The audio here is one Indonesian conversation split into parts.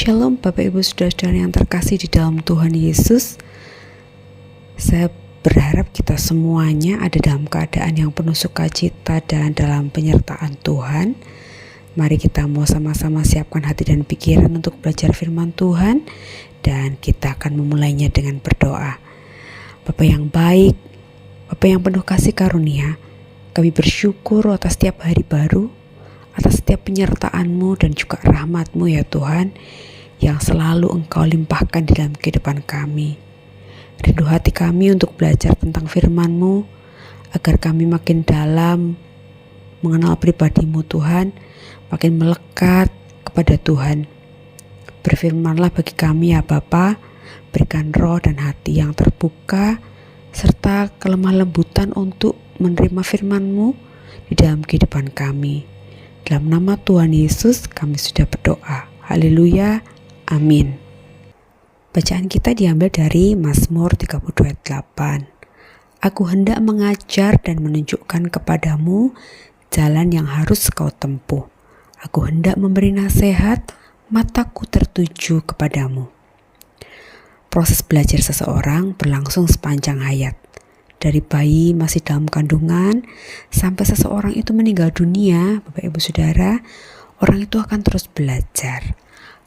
Shalom Bapak Ibu Saudara-saudara yang terkasih di dalam Tuhan Yesus. Saya berharap kita semuanya ada dalam keadaan yang penuh sukacita dan dalam penyertaan Tuhan. Mari kita mau sama-sama siapkan hati dan pikiran untuk belajar firman Tuhan, dan kita akan memulainya dengan berdoa. Bapa yang baik, Bapa yang penuh kasih karunia, kami bersyukur atas setiap hari baru, atas setiap penyertaan-Mu dan juga rahmat-Mu ya Tuhan, yang selalu Engkau limpahkan di dalam kehidupan kami. Rindu hati kami untuk belajar tentang firman-Mu, agar kami makin dalam mengenal pribadi-Mu Tuhan, makin melekat kepada Tuhan. Berfirmanlah bagi kami ya Bapa, berikan roh dan hati yang terbuka, serta kelemah lembutan untuk menerima firman-Mu di dalam kehidupan kami. Dalam nama Tuhan Yesus kami sudah berdoa. Haleluya. Amin. Bacaan kita diambil dari Mazmur 32 ayat 8. Aku hendak mengajar dan menunjukkan kepadamu jalan yang harus kau tempuh. Aku hendak memberi nasihat, mataku tertuju kepadamu. Proses belajar seseorang berlangsung sepanjang hayat. Dari bayi masih dalam kandungan sampai seseorang itu meninggal dunia, Bapak Ibu Saudara, orang itu akan terus belajar.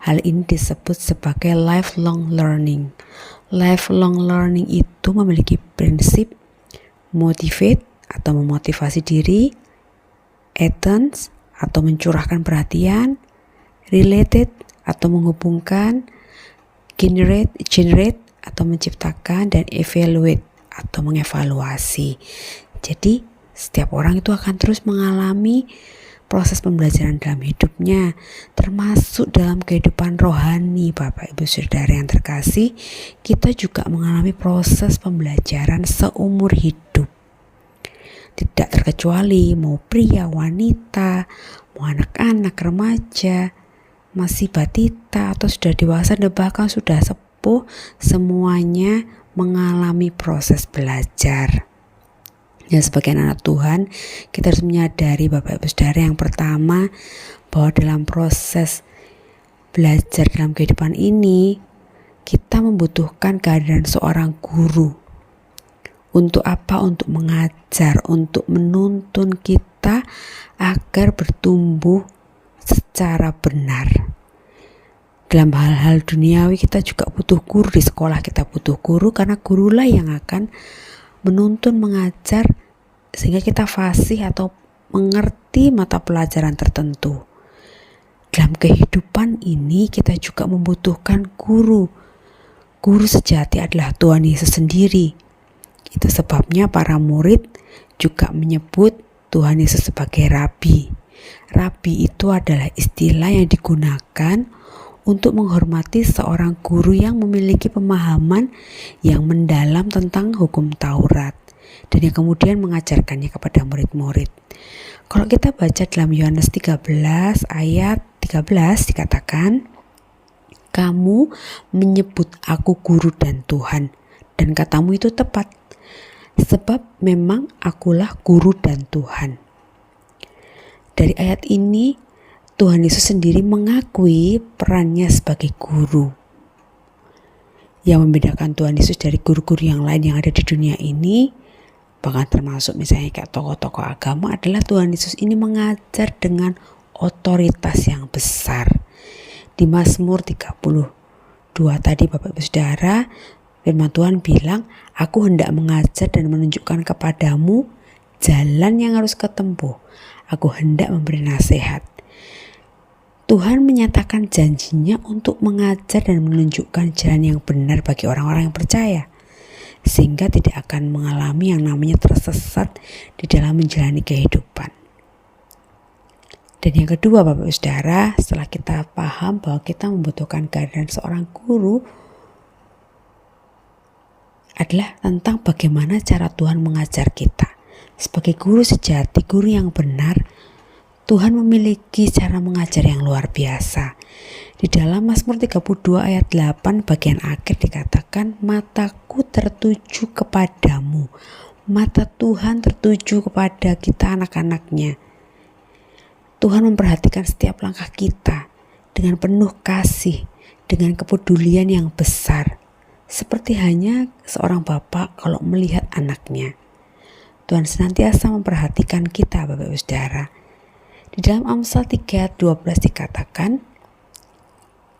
Hal ini disebut sebagai lifelong learning. Lifelong learning itu memiliki prinsip motivate atau memotivasi diri, attend atau mencurahkan perhatian, related atau menghubungkan, generate atau menciptakan, dan evaluate atau mengevaluasi. Jadi setiap orang itu akan terus mengalami proses pembelajaran dalam hidupnya, termasuk dalam kehidupan rohani. Bapak Ibu Saudara yang terkasih, kita juga mengalami proses pembelajaran seumur hidup. Tidak terkecuali mau pria, wanita, mau anak-anak, remaja, masih batita atau sudah dewasa dan bahkan sudah sepuh, semuanya mengalami proses belajar. Ya, sebagai anak Tuhan, kita harus menyadari Bapak Ibu Saudara, yang pertama, bahwa dalam proses belajar dalam kehidupan ini, kita membutuhkan kehadiran seorang guru. Untuk apa? Untuk mengajar, untuk menuntun kita agar bertumbuh secara benar. Dalam hal-hal duniawi kita juga butuh guru. Di sekolah kita butuh guru, karena gurulah yang akan menuntun, mengajar, sehingga kita fasih atau mengerti mata pelajaran tertentu. Dalam kehidupan ini kita juga membutuhkan guru. Guru sejati adalah Tuhan Yesus sendiri. Itu sebabnya para murid juga menyebut Tuhan Yesus sebagai Rabi. Rabi itu adalah istilah yang digunakan untuk menghormati seorang guru yang memiliki pemahaman yang mendalam tentang hukum Taurat, dan yang kemudian mengajarkannya kepada murid-murid. Kalau kita baca dalam Yohanes 13 ayat 13 dikatakan, kamu menyebut aku guru dan Tuhan, dan katamu itu tepat, sebab memang akulah guru dan Tuhan. Dari ayat ini Tuhan Yesus sendiri mengakui perannya sebagai guru. Yang membedakan Tuhan Yesus dari guru-guru yang lain yang ada di dunia ini, bahkan termasuk misalnya kayak tokoh-tokoh agama, adalah Tuhan Yesus ini mengajar dengan otoritas yang besar. Di Mazmur 32 tadi Bapak Ibu Saudara, firman Tuhan bilang, aku hendak mengajar dan menunjukkan kepadamu jalan yang harus ketempuh. Aku hendak memberi nasihat. Tuhan menyatakan janjinya untuk mengajar dan menunjukkan jalan yang benar bagi orang-orang yang percaya, sehingga tidak akan mengalami yang namanya tersesat di dalam menjalani kehidupan. Dan yang kedua Bapak Ibu Saudara, setelah kita paham bahwa kita membutuhkan kehadiran seorang guru, adalah tentang bagaimana cara Tuhan mengajar kita. Sebagai guru sejati, guru yang benar, Tuhan memiliki cara mengajar yang luar biasa. Di dalam Mazmur 32 ayat 8 bagian akhir dikatakan, mataku tertuju kepadamu. Mata Tuhan tertuju kepada kita anak-anaknya. Tuhan memperhatikan setiap langkah kita dengan penuh kasih, dengan kepedulian yang besar, seperti hanya seorang bapak kalau melihat anaknya. Tuhan senantiasa memperhatikan kita, Bapak Ibu Saudara. Di dalam Amsal 3:12 dikatakan,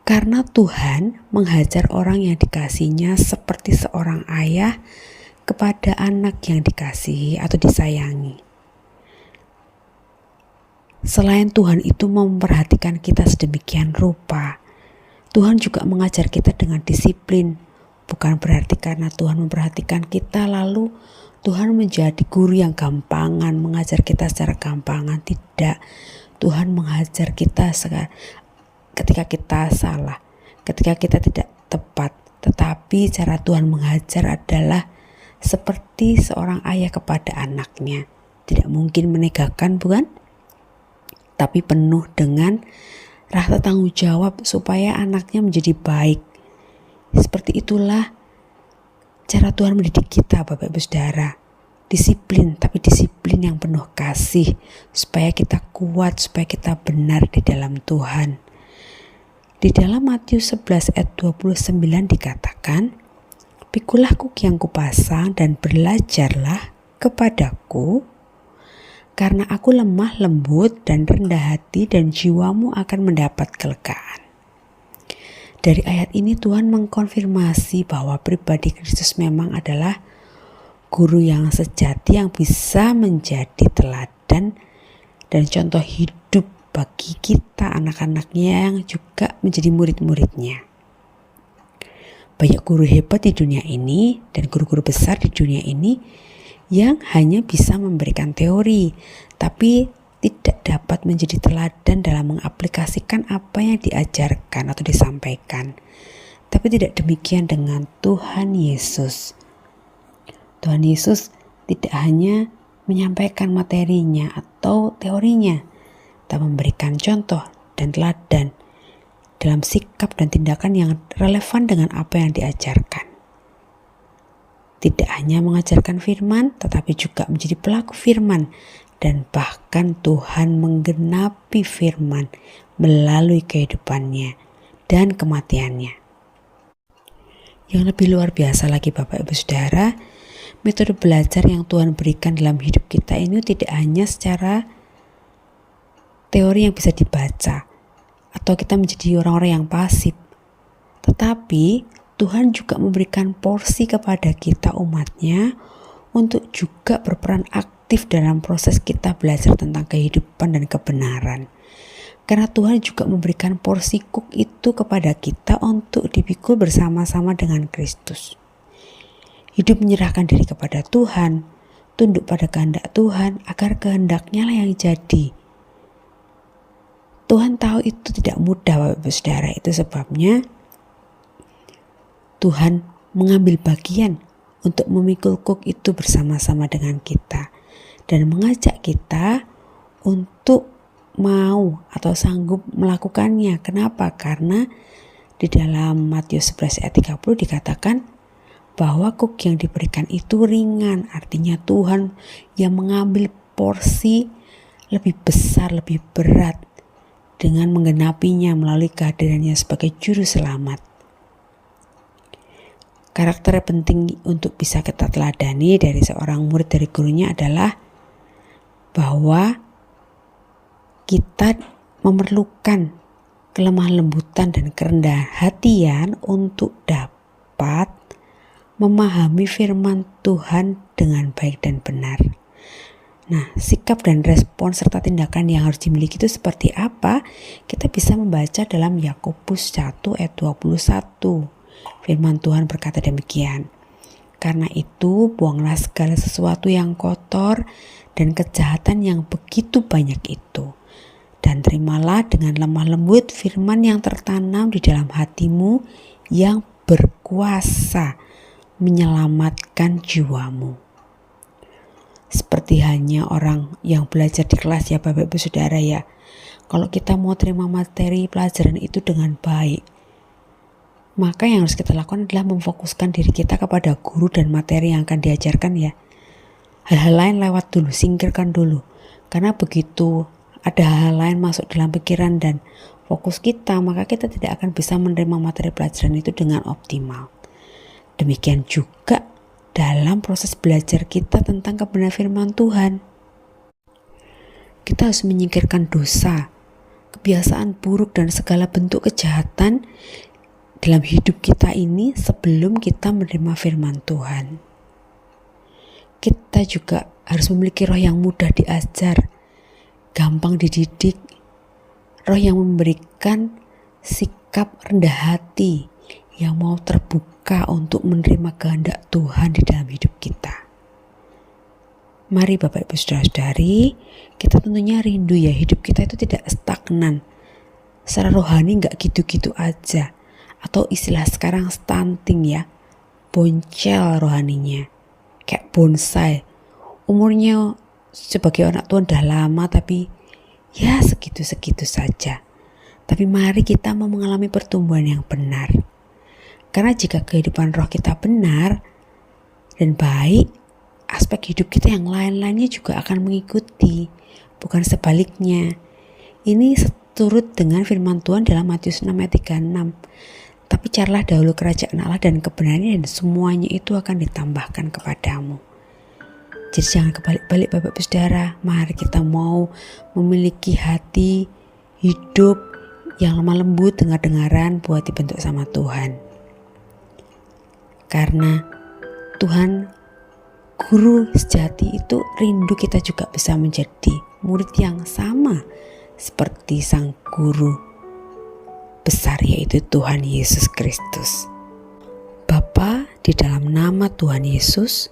karena Tuhan menghajar orang yang dikasihinya seperti seorang ayah kepada anak yang dikasihi atau disayangi. Selain Tuhan itu memperhatikan kita sedemikian rupa, Tuhan juga mengajar kita dengan disiplin. Bukan berarti karena Tuhan memperhatikan kita lalu Tuhan menjadi guru yang gampangan, mengajar kita secara gampangan. Tidak, Tuhan mengajar kita ketika kita salah, ketika kita tidak tepat. Tetapi cara Tuhan mengajar adalah seperti seorang ayah kepada anaknya. Tidak mungkin menegakkan, bukan? Tapi penuh dengan rasa tanggung jawab supaya anaknya menjadi baik. Seperti itulah cara Tuhan mendidik kita, Bapak Ibu Saudara. Disiplin, tapi disiplin yang penuh kasih, supaya kita kuat, supaya kita benar di dalam Tuhan. Di dalam Matius 11 ayat 29 dikatakan, "Pikulah kuk yang kupasang dan belajarlah kepadaku, karena aku lemah lembut dan rendah hati dan jiwamu akan mendapat kelegaan." Dari ayat ini Tuhan mengkonfirmasi bahwa pribadi Kristus memang adalah guru yang sejati yang bisa menjadi teladan dan contoh hidup bagi kita anak-anaknya yang juga menjadi murid-muridnya. Banyak guru hebat di dunia ini dan guru-guru besar di dunia ini yang hanya bisa memberikan teori, tapi tidak dapat menjadi teladan dalam mengaplikasikan apa yang diajarkan atau disampaikan. Tapi tidak demikian dengan Tuhan Yesus. Tuhan Yesus tidak hanya menyampaikan materinya atau teorinya, tapi memberikan contoh dan teladan dalam sikap dan tindakan yang relevan dengan apa yang diajarkan. Tidak hanya mengajarkan firman, tetapi juga menjadi pelaku firman. Dan bahkan Tuhan menggenapi firman melalui kehidupannya dan kematiannya. Yang lebih luar biasa lagi Bapak Ibu Saudara, metode belajar yang Tuhan berikan dalam hidup kita ini tidak hanya secara teori yang bisa dibaca, atau kita menjadi orang-orang yang pasif. Tetapi Tuhan juga memberikan porsi kepada kita umatnya untuk juga berperan aktif dalam proses kita belajar tentang kehidupan dan kebenaran. Karena Tuhan juga memberikan porsi kuk itu kepada kita untuk dipikul bersama-sama dengan Kristus. Hidup menyerahkan diri kepada Tuhan, tunduk pada kehendak Tuhan agar kehendaknya lah yang jadi. Tuhan tahu itu tidak mudah Bapak Saudara, itu sebabnya Tuhan mengambil bagian untuk memikul kuk itu bersama-sama dengan kita dan mengajak kita untuk mau atau sanggup melakukannya. Kenapa? Karena di dalam Matius 11 ayat 30 dikatakan bahwa kuk yang diberikan itu ringan, artinya Tuhan yang mengambil porsi lebih besar, lebih berat dengan menggenapinya melalui kehadirannya sebagai juru selamat. Karakter penting untuk bisa kita teladani dari seorang murid dari gurunya adalah bahwa kita memerlukan kelemah lembutan dan kerendahan hatian untuk dapat memahami firman Tuhan dengan baik dan benar. Nah, sikap dan respon serta tindakan yang harus dimiliki itu seperti apa? Kita bisa membaca dalam Yakobus 1 ayat 21. Firman Tuhan berkata demikian, "Karena itu buanglah segala sesuatu yang kotor dan kejahatan yang begitu banyak itu, dan terimalah dengan lemah lembut firman yang tertanam di dalam hatimu yang berkuasa menyelamatkan jiwamu." Seperti hanya orang yang belajar di kelas ya Bapak Ibu Saudara ya. Kalau kita mau terima materi pelajaran itu dengan baik, maka yang harus kita lakukan adalah memfokuskan diri kita kepada guru dan materi yang akan diajarkan ya. Hal-hal lain lewat dulu, singkirkan dulu. Karena begitu ada hal-hal lain masuk dalam pikiran dan fokus kita, maka kita tidak akan bisa menerima materi pelajaran itu dengan optimal. Demikian juga dalam proses belajar kita tentang kebenaran firman Tuhan. Kita harus menyingkirkan dosa, kebiasaan buruk dan segala bentuk kejahatan dalam hidup kita ini sebelum kita menerima firman Tuhan. Kita juga harus memiliki roh yang mudah diajar, gampang dididik, roh yang memberikan sikap rendah hati, yang mau terbuka untuk menerima kehendak Tuhan di dalam hidup kita. Mari Bapak Ibu Saudara-saudari, kita tentunya rindu ya hidup kita itu tidak stagnan. Secara rohani gak gitu-gitu aja. Atau istilah sekarang stunting ya, boncel rohaninya. Kayak bonsai, umurnya sebagai anak Tuhan udah lama tapi ya segitu-segitu saja. Tapi mari kita mau mengalami pertumbuhan yang benar. Karena jika kehidupan roh kita benar dan baik, aspek hidup kita yang lain-lainnya juga akan mengikuti, bukan sebaliknya. Ini seturut dengan firman Tuhan dalam Matius 6 ayat 36. Tapi carilah dahulu kerajaan Allah dan kebenarannya, dan semuanya itu akan ditambahkan kepadamu. Jadi jangan kebalik-balik Bapak Ibu Saudara. Mari kita mau memiliki hati hidup yang lemah lembut, dengar-dengaran buat dibentuk sama Tuhan. Karena Tuhan Guru sejati itu rindu kita juga bisa menjadi murid yang sama seperti sang guru besar, yaitu Tuhan Yesus Kristus. Bapa, di dalam nama Tuhan Yesus,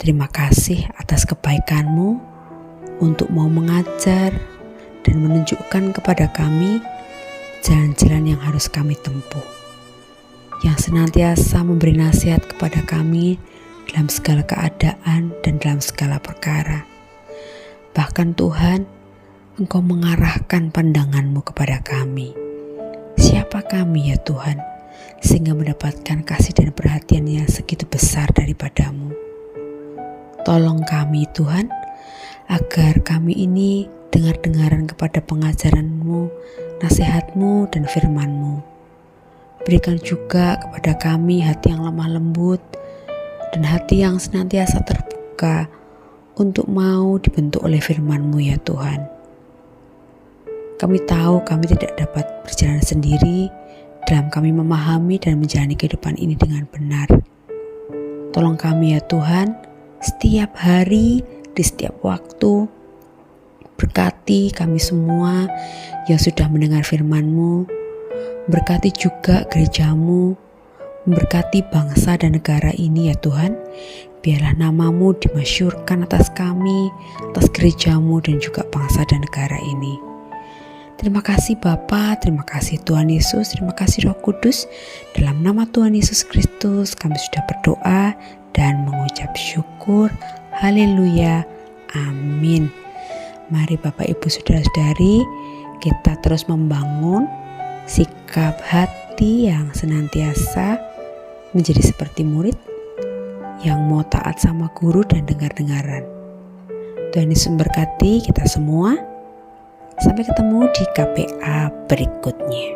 terima kasih atas kebaikan-Mu untuk mau mengajar dan menunjukkan kepada kami jalan-jalan yang harus kami tempuh, yang senantiasa memberi nasihat kepada kami dalam segala keadaan dan dalam segala perkara. Bahkan Tuhan, Engkau mengarahkan pandangan-Mu kepada kami. Siapa kami ya Tuhan, sehingga mendapatkan kasih dan perhatian yang segitu besar daripada-Mu. Tolong kami Tuhan, agar kami ini dengar-dengaran kepada pengajaran-Mu, nasihat-Mu dan firman-Mu. Berikan juga kepada kami hati yang lemah lembut dan hati yang senantiasa terbuka untuk mau dibentuk oleh firman-Mu ya Tuhan. Kami tahu kami tidak dapat berjalan sendiri dalam kami memahami dan menjalani kehidupan ini dengan benar. Tolong kami ya Tuhan, setiap hari, di setiap waktu. Berkati kami semua yang sudah mendengar firman-Mu. Berkati juga gereja-Mu. Memberkati bangsa dan negara ini ya Tuhan. Biarlah nama-Mu dimasyhurkan atas kami, atas gereja-Mu dan juga bangsa dan negara ini. Terima kasih Bapa, terima kasih Tuhan Yesus, terima kasih Roh Kudus. Dalam nama Tuhan Yesus Kristus kami sudah berdoa dan mengucap syukur. Haleluya, amin. Mari Bapak Ibu Saudara-saudari, kita terus membangun sikap hati yang senantiasa menjadi seperti murid yang mau taat sama guru dan dengar-dengaran. Tuhan Yesus memberkati kita semua. Sampai ketemu di KPA berikutnya.